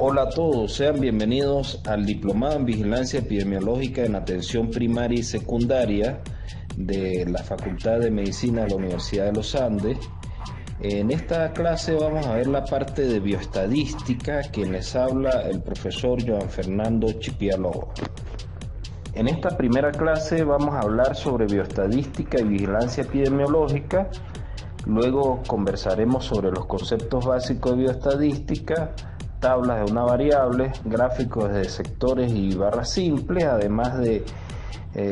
Hola a todos, sean bienvenidos al Diplomado en Vigilancia Epidemiológica en Atención Primaria y Secundaria de la Facultad de Medicina de la Universidad de los Andes. En esta clase vamos a ver la parte de bioestadística, quien les habla el profesor Joan Fernando Chipialova. En esta primera clase vamos a hablar sobre bioestadística y vigilancia epidemiológica. Luego conversaremos sobre los conceptos básicos de bioestadística, tablas de una variable, gráficos de sectores y barras simples, además de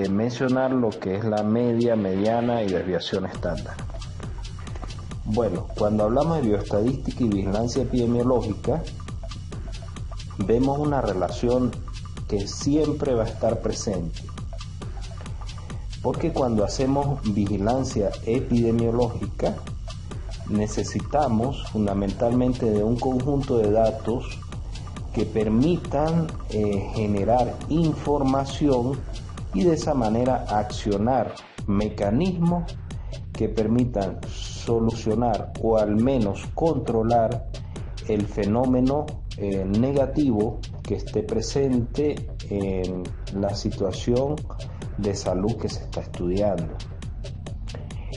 mencionar lo que es la media, mediana y desviación estándar. Bueno, cuando hablamos de bioestadística y vigilancia epidemiológica, vemos una relación que siempre va a estar presente. Porque cuando hacemos vigilancia epidemiológica, necesitamos fundamentalmente de un conjunto de datos que permitan generar información y de esa manera accionar mecanismos que permitan solucionar o al menos controlar el fenómeno negativo que esté presente en la situación de salud que se está estudiando.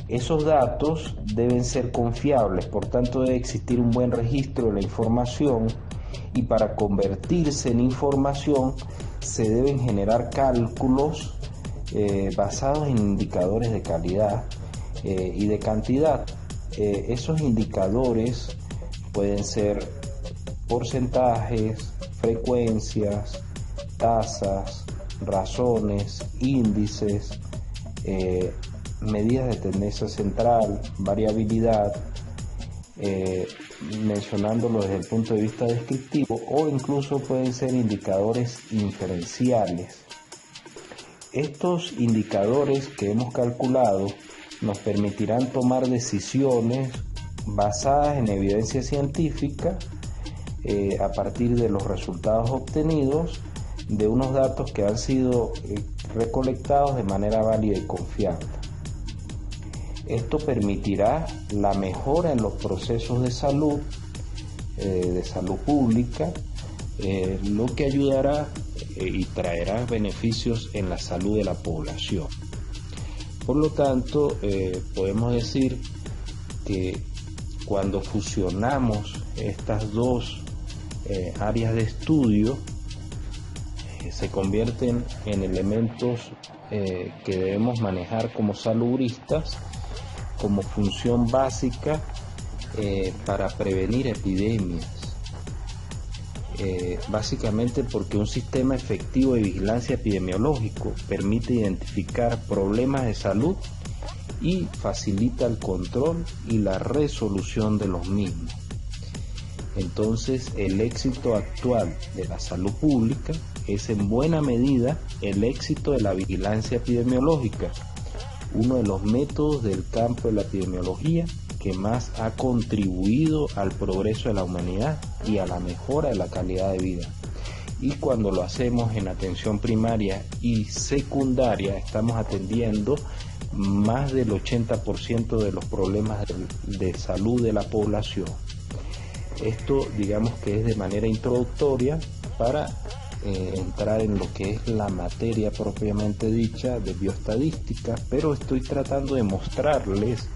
Esos datos deben ser confiables, por tanto debe existir un buen registro de la información y para convertirse en información se deben generar cálculos basados en indicadores de calidad y de cantidad. Esos indicadores pueden ser porcentajes, frecuencias, tasas, razones, índices, medidas de tendencia central, variabilidad, mencionándolo desde el punto de vista descriptivo, o incluso pueden ser indicadores inferenciales. Estos indicadores que hemos calculado nos permitirán tomar decisiones basadas en evidencia científica a partir de los resultados obtenidos de unos datos que han sido recolectados de manera válida y confiable. Esto permitirá la mejora en los procesos de salud pública, lo que ayudará y traerá beneficios en la salud de la población. Por lo tanto, podemos decir que cuando fusionamos estas dos áreas de estudio, se convierten en elementos que debemos manejar como salubristas, como función básica para prevenir epidemias. Básicamente porque un sistema efectivo de vigilancia epidemiológico permite identificar problemas de salud y facilita el control y la resolución de los mismos. Entonces, el éxito actual de la salud pública es en buena medida el éxito de la vigilancia epidemiológica, uno de los métodos del campo de la epidemiología que más ha contribuido al progreso de la humanidad y a la mejora de la calidad de vida. Y cuando lo hacemos en atención primaria y secundaria, estamos atendiendo más del 80% de los problemas de salud de la población. Esto, digamos que es de manera introductoria para entrar en lo que es la materia propiamente dicha de bioestadística, pero estoy tratando de mostrarles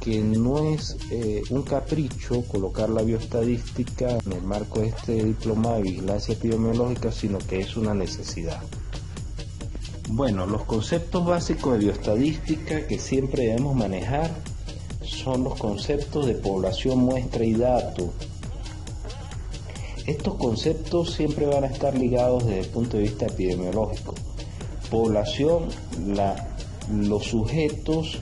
que no es un capricho colocar la bioestadística en el marco de este diplomado de vigilancia epidemiológica, sino que es una necesidad. Bueno, los conceptos básicos de bioestadística que siempre debemos manejar son los conceptos de población, muestra y dato. Estos conceptos siempre van a estar ligados desde el punto de vista epidemiológico. Población, los sujetos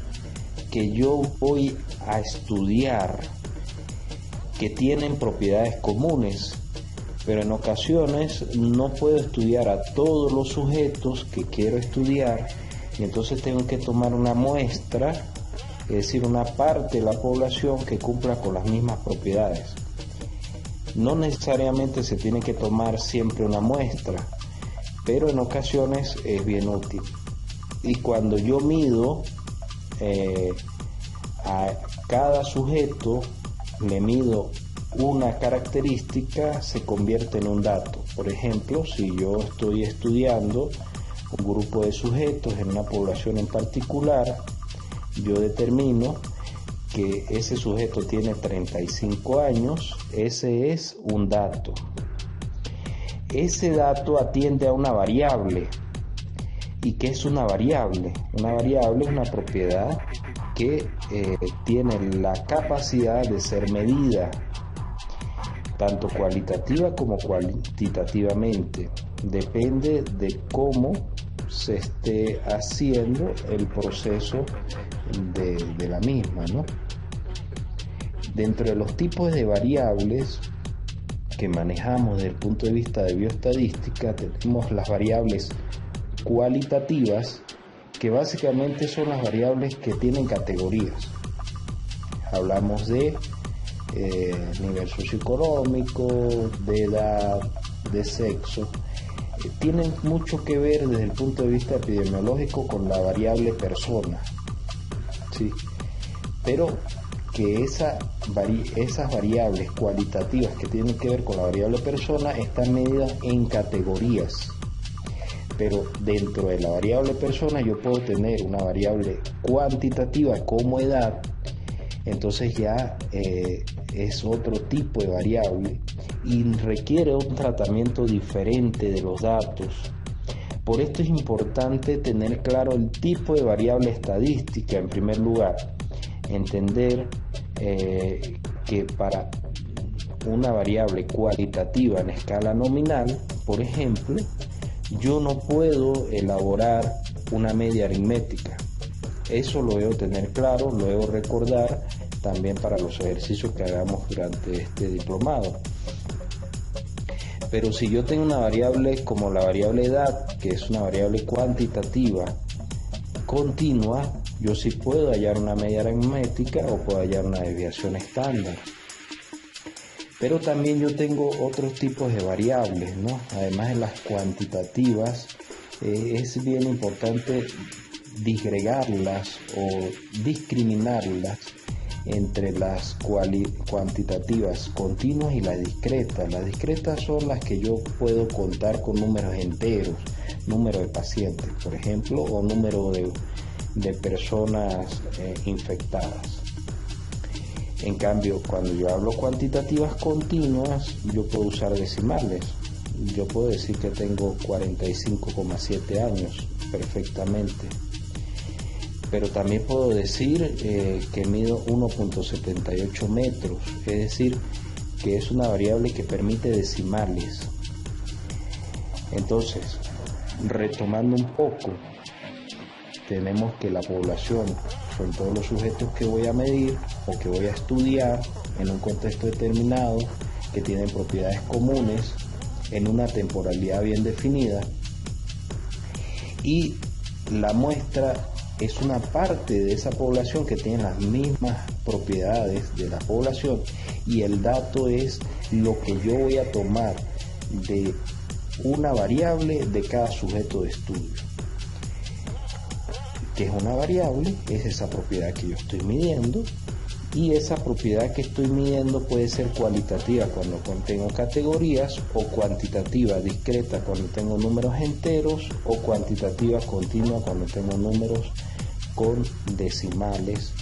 que yo voy a estudiar, que tienen propiedades comunes, pero en ocasiones no puedo estudiar a todos los sujetos que quiero estudiar y entonces tengo que tomar una muestra, es decir, una parte de la población que cumpla con las mismas propiedades. No necesariamente se tiene que tomar siempre una muestra, pero en ocasiones es bien útil. Y cuando yo mido a cada sujeto, le mido una característica se convierte en un dato. Por ejemplo, si yo estoy estudiando un grupo de sujetos en una población en particular, yo determino que ese sujeto tiene 35 años, ese es un dato. Ese dato atiende a una variable. ¿Y qué es una variable? Una variable es una propiedad que tiene la capacidad de ser medida, tanto cualitativa como cuantitativamente. Depende de cómo se esté haciendo el proceso de la misma, ¿no? Dentro de los tipos de variables que manejamos desde el punto de vista de bioestadística, tenemos las variables cualitativas, que básicamente son las variables que tienen categorías. Hablamos de nivel socioeconómico, de edad, de sexo. Tienen mucho que ver desde el punto de vista epidemiológico con la variable persona, ¿sí? Pero que esas variables cualitativas que tienen que ver con la variable persona están medidas en categorías. Pero dentro de la variable persona yo puedo tener una variable cuantitativa como edad, entonces ya es otro tipo de variable y requiere un tratamiento diferente de los datos. Por esto es importante tener claro el tipo de variable estadística en primer lugar, entender que para una variable cualitativa en escala nominal, por ejemplo, yo no puedo elaborar una media aritmética. Eso lo debo tener claro, lo debo recordar también para los ejercicios que hagamos durante este diplomado. Pero si yo tengo una variable como la variable edad, que es una variable cuantitativa continua, yo sí puedo hallar una media aritmética o puedo hallar una desviación estándar. Pero también yo tengo otros tipos de variables, ¿no? Además de las cuantitativas, es bien importante disgregarlas o discriminarlas entre las cuantitativas continuas y las discretas. Las discretas son las que yo puedo contar con números enteros, número de pacientes, por ejemplo, o número de personas infectadas. En cambio, cuando yo hablo cuantitativas continuas, yo puedo usar decimales. Yo puedo decir que tengo 45,7 años perfectamente. Pero también puedo decir que mido 1,78 metros, es decir, que es una variable que permite decimales. Entonces, retomando un poco, tenemos que la población son todos los sujetos que voy a medir o que voy a estudiar en un contexto determinado, que tienen propiedades comunes en una temporalidad bien definida, y la muestra es una parte de esa población que tiene las mismas propiedades de la población, y el dato es lo que yo voy a tomar de una variable de cada sujeto de estudio. Que es una variable, es esa propiedad que yo estoy midiendo, y esa propiedad que estoy midiendo puede ser cualitativa cuando tengo categorías, o cuantitativa discreta cuando tengo números enteros, o cuantitativa continua cuando tengo números con decimales.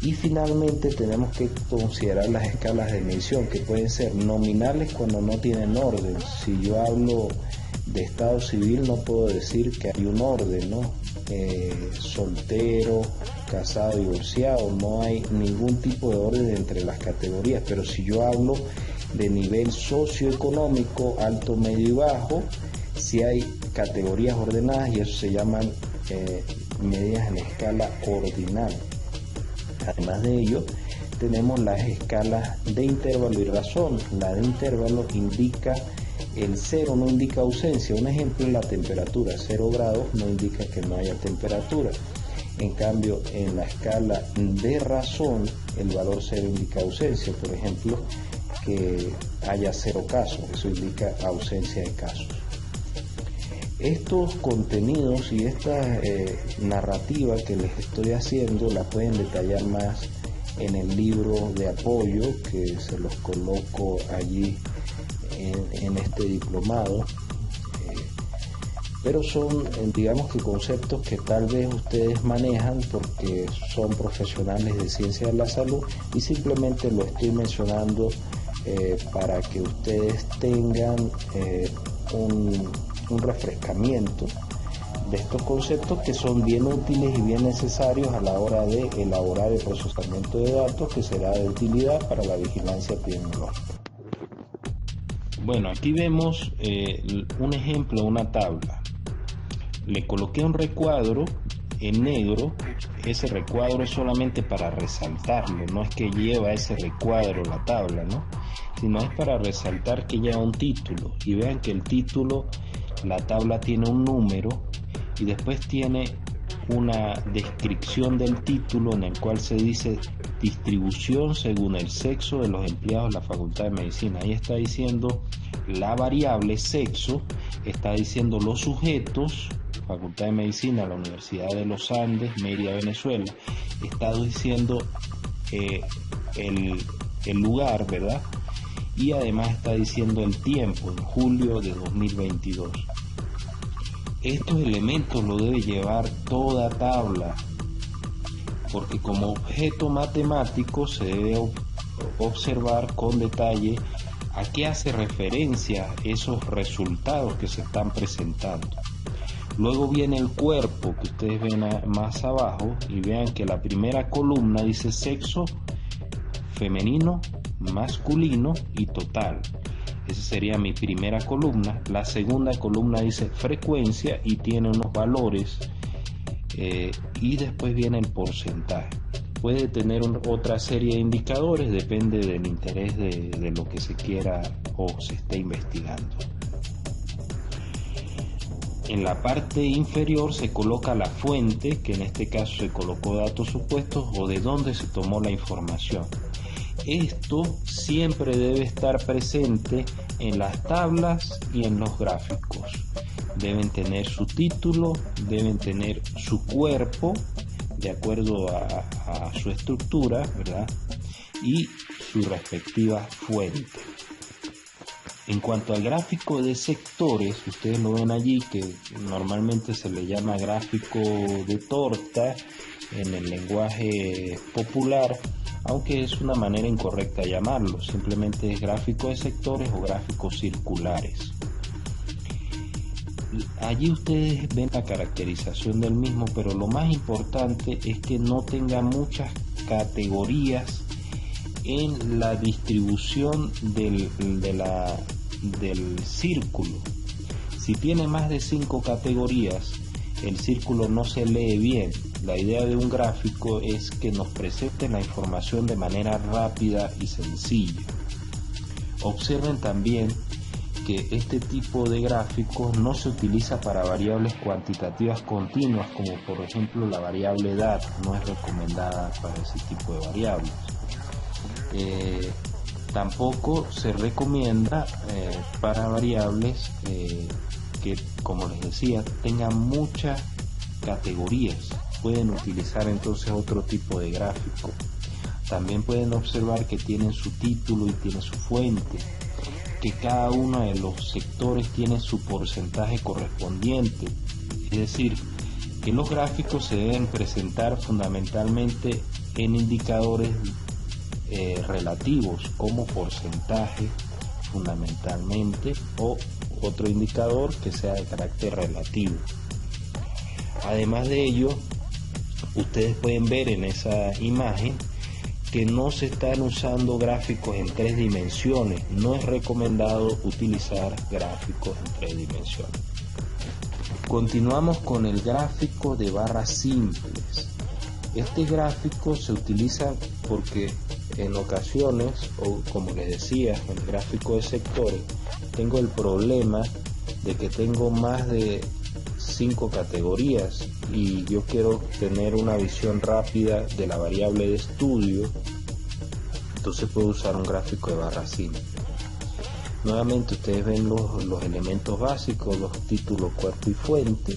Y finalmente tenemos que considerar las escalas de medición, que pueden ser nominales cuando no tienen orden. Si yo hablo de estado civil, no puedo decir que hay un orden, ¿no? Soltero, casado, divorciado, no hay ningún tipo de orden entre las categorías. Pero si yo hablo de nivel socioeconómico, alto, medio y bajo, si hay categorías ordenadas, y eso se llaman medidas en escala ordinal. Además de ello, tenemos las escalas de intervalo y razón. La de intervalo indica el cero, no indica ausencia. Un ejemplo es la temperatura. 0 grados no indica que no haya temperatura. En cambio, en la escala de razón, el valor 0 indica ausencia. Por ejemplo, que haya 0 casos. Eso indica ausencia de casos. Estos contenidos y esta narrativa que les estoy haciendo la pueden detallar más en el libro de apoyo que se los coloco allí en este diplomado. Pero son, digamos que conceptos que tal vez ustedes manejan porque son profesionales de ciencia de la salud, y simplemente lo estoy mencionando para que ustedes tengan un refrescamiento de estos conceptos, que son bien útiles y bien necesarios a la hora de elaborar el procesamiento de datos, que será de utilidad para la vigilancia epidemiológica. Bueno, aquí vemos un ejemplo, una tabla. Le coloqué un recuadro en negro. Ese recuadro es solamente para resaltarlo, no es que lleva ese recuadro la tabla, ¿no? Sino es para resaltar que lleva un título. Y vean que el título, la tabla tiene un número y después tiene una descripción del título en el cual se dice distribución según el sexo de los empleados de la Facultad de Medicina. Ahí está diciendo la variable sexo, está diciendo los sujetos, Facultad de Medicina, la Universidad de los Andes, Mérida, Venezuela. Está diciendo el lugar, ¿verdad? Y además está diciendo el tiempo, en julio de 2022. Estos elementos lo debe llevar toda tabla, porque como objeto matemático se debe observar con detalle a qué hace referencia esos resultados que se están presentando. Luego viene el cuerpo, que ustedes ven más abajo, y vean que la primera columna dice sexo femenino, masculino y total. Esa sería mi primera columna. La segunda columna dice frecuencia y tiene unos valores, y después viene el porcentaje. Puede tener otra serie de indicadores, depende del interés de lo que se quiera o se esté investigando. En la parte inferior se coloca la fuente, que en este caso se colocó datos supuestos o de dónde se tomó la información. Esto siempre debe estar presente en las tablas y en los gráficos. Deben tener su título, deben tener su cuerpo de acuerdo a su estructura, ¿verdad? Y su respectiva fuente. En cuanto al gráfico de sectores, ustedes lo ven allí, que normalmente se le llama gráfico de torta en el lenguaje popular, aunque es una manera incorrecta llamarlo, simplemente es gráfico de sectores o gráficos circulares. Allí ustedes ven la caracterización del mismo, pero lo más importante es que no tenga muchas categorías en la distribución del círculo. Si tiene más de 5 categorías, el círculo no se lee bien. La idea de un gráfico es que nos presente la información de manera rápida y sencilla. Observen también que este tipo de gráficos no se utiliza para variables cuantitativas continuas, como por ejemplo la variable edad, no es recomendada para ese tipo de variables. Tampoco se recomienda para variables que, como les decía, tengan muchas categorías. Pueden utilizar entonces otro tipo de gráfico. También pueden observar que tienen su título y tiene su fuente, que cada uno de los sectores tiene su porcentaje correspondiente. Es decir, que los gráficos se deben presentar fundamentalmente en indicadores relativos como porcentaje fundamentalmente, o otro indicador que sea de carácter relativo. Además de ello, ustedes pueden ver en esa imagen que no se están usando gráficos en 3 dimensiones. No es recomendado utilizar gráficos en 3 dimensiones. Continuamos con el gráfico de barras simples. Este gráfico se utiliza porque en ocasiones, o como les decía, en el gráfico de sectores, tengo el problema de que tengo más de 5 categorías y yo quiero tener una visión rápida de la variable de estudio. Entonces puedo usar un gráfico de barra simple. Nuevamente ustedes ven los elementos básicos, los títulos, cuerpo y fuente.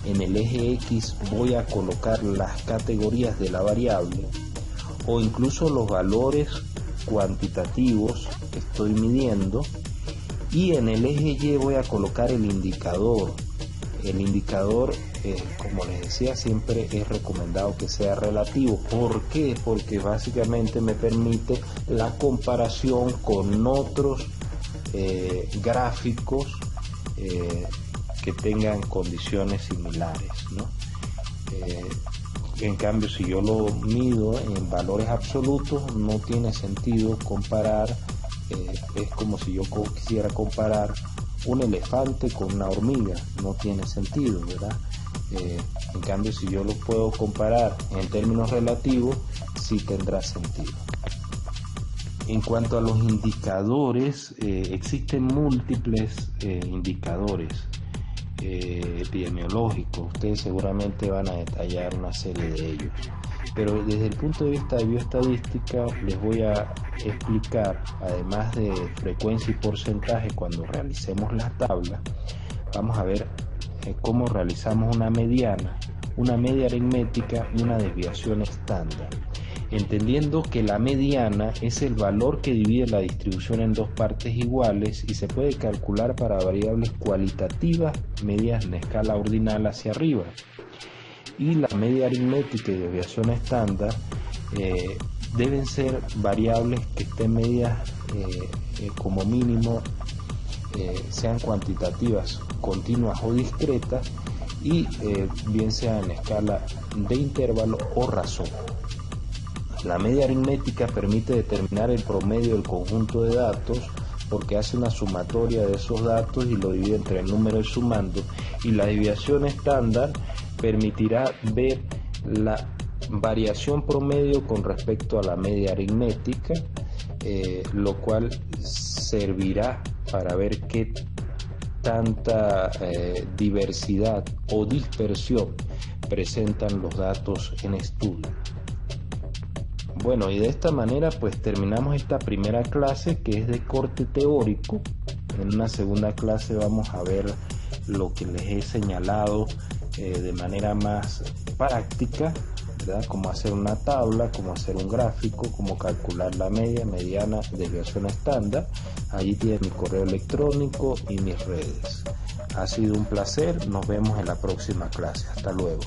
En el eje X voy a colocar las categorías de la variable. o incluso los valores cuantitativos que estoy midiendo, y en el eje Y voy a colocar el indicador. El indicador, como les decía, siempre es recomendado que sea relativo. ¿Por qué? Porque básicamente me permite la comparación con otros gráficos que tengan condiciones similares, ¿no? En cambio, si yo lo mido en valores absolutos, no tiene sentido comparar. Es como si yo quisiera comparar un elefante con una hormiga, no tiene sentido, ¿verdad? En cambio, si yo lo puedo comparar en términos relativos, sí tendrá sentido. En cuanto a los indicadores, existen múltiples indicadores epidemiológicos. Ustedes seguramente van a detallar una serie de ellos, pero desde el punto de vista de bioestadística les voy a explicar, además de frecuencia y porcentaje, cuando realicemos la tabla, vamos a ver cómo realizamos una mediana, una media aritmética y una desviación estándar, entendiendo que la mediana es el valor que divide la distribución en dos partes iguales y se puede calcular para variables cualitativas medidas en escala ordinal hacia arriba. Y la media aritmética y desviación estándar deben ser variables que estén medidas como mínimo, sean cuantitativas, continuas o discretas, y bien sea en escala de intervalo o razón. La media aritmética permite determinar el promedio del conjunto de datos porque hace una sumatoria de esos datos y lo divide entre el número de sumando, y la desviación estándar permitirá ver la variación promedio con respecto a la media aritmética, lo cual servirá para ver qué tanta diversidad o dispersión presentan los datos en estudio. Bueno, y de esta manera pues terminamos esta primera clase, que es de corte teórico. En una segunda clase vamos a ver lo que les he señalado de manera más práctica, ¿verdad? Cómo hacer una tabla, cómo hacer un gráfico, cómo calcular la media, mediana, desviación estándar. Allí tienen mi correo electrónico y mis redes. Ha sido un placer, nos vemos en la próxima clase. Hasta luego.